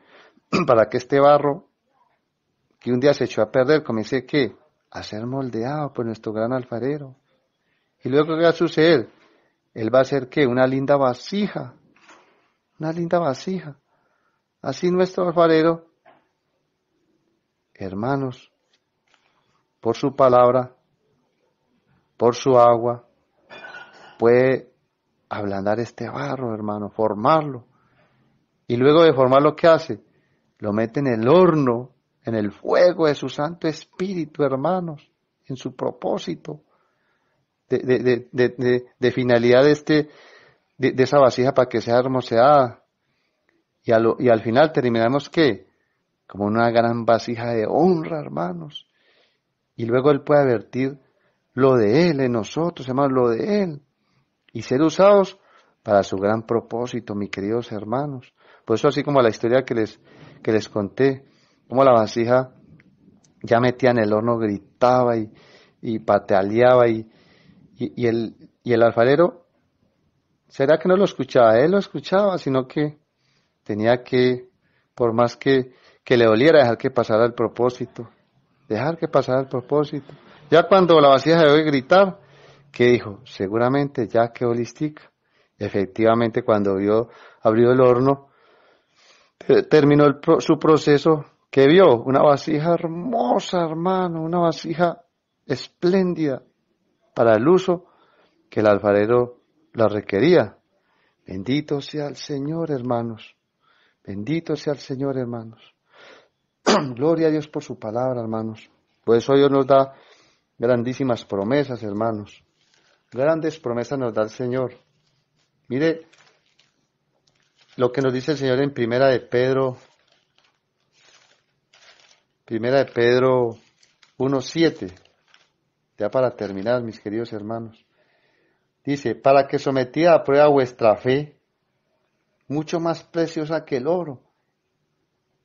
[SPEAKER 2] Para que este barro que un día se echó a perder comience ¿qué? A ser moldeado por nuestro gran alfarero. Y luego ¿qué va a suceder? Él va a ser ¿qué? Una linda vasija. Una linda vasija. Así nuestro alfarero, hermanos, por su palabra, por su agua, puede ablandar este barro, hermano, formarlo. Y luego de formarlo, ¿qué hace? Lo mete en el horno, en el fuego de su Santo Espíritu, hermanos, en su propósito de finalidad de esa vasija para que sea hermoseada. y al final terminamos ¿qué? Como una gran vasija de honra, hermanos. Y luego Él puede vertir lo de Él en nosotros, hermanos, lo de Él. Y ser usados para su gran propósito, mis queridos hermanos. Por eso así como la historia que les conté, como la vasija ya metía en el horno, gritaba y pataleaba y el alfarero, ¿será que no lo escuchaba? Él lo escuchaba, sino que tenía que, por más que le doliera, dejar que pasara el propósito. Dejar que pasara el propósito. Ya cuando la vasija dejó de gritar, ¿qué dijo? Seguramente ya quedó listica. Efectivamente, cuando abrió el horno, terminó su proceso. ¿Qué vio? Una vasija hermosa, hermano, una vasija espléndida para el uso que el alfarero la requería. Bendito sea el Señor, hermanos. Bendito sea el Señor, hermanos. Gloria a Dios por su palabra, hermanos. Por eso Dios nos da grandísimas promesas, hermanos. Grandes promesas nos da el Señor. Mire lo que nos dice el Señor en Primera de Pedro 1:7. Ya para terminar, mis queridos hermanos. Dice, para que sometida a prueba vuestra fe, mucho más preciosa que el oro,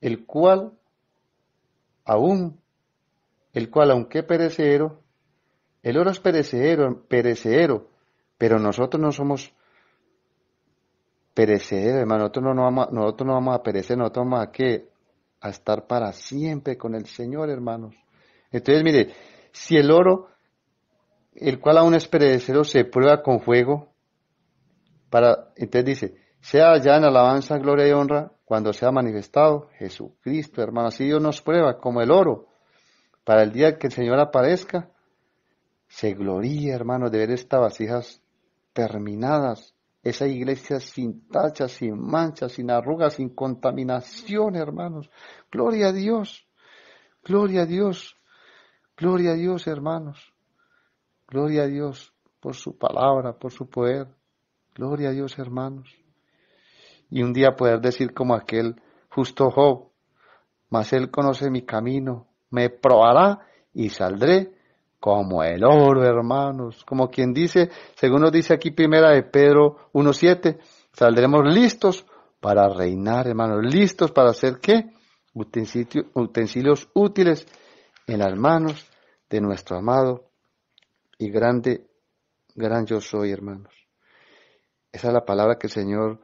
[SPEAKER 2] el cual aunque perecedero, el oro es perecedero, pero nosotros no somos perecederos, hermano, nosotros no vamos a perecer, nosotros vamos a estar para siempre con el Señor, hermanos. Entonces, mire, si el oro, el cual aún es perecedero, se prueba con fuego, entonces dice, sea ya en alabanza, gloria y honra, cuando sea manifestado Jesucristo, hermano. Así Dios nos prueba como el oro, para el día que el Señor aparezca, se gloría, hermano, de ver estas vasijas terminadas, esa iglesia sin tachas, sin manchas, sin arrugas, sin contaminación, hermanos. Gloria a Dios, gloria a Dios, gloria a Dios, hermanos. Gloria a Dios por su palabra, por su poder. Gloria a Dios, hermanos. Y un día poder decir como aquel justo Job, mas Él conoce mi camino, me probará y saldré como el oro, hermanos. Como quien dice, según nos dice aquí Primera de Pedro 1:7, saldremos listos para reinar, hermanos. Listos para hacer ¿qué? Utensilios útiles en las manos de nuestro amado y gran yo soy, hermanos. Esa es la palabra que el Señor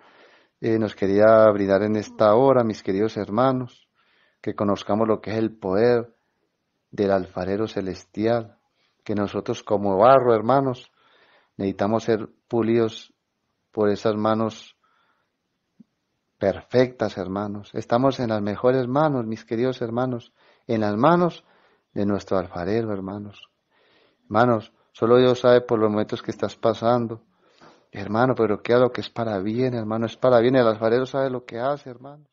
[SPEAKER 2] nos quería brindar en esta hora, mis queridos hermanos, que conozcamos lo que es el poder del alfarero celestial, que nosotros como barro, hermanos, necesitamos ser pulidos por esas manos perfectas, hermanos. Estamos en las mejores manos, mis queridos hermanos, en las manos de nuestro alfarero, hermanos. Hermanos, solo Dios sabe por los momentos que estás pasando. Hermano, pero que lo que es para bien, hermano, es para bien. El alfarero sabe lo que hace, hermano.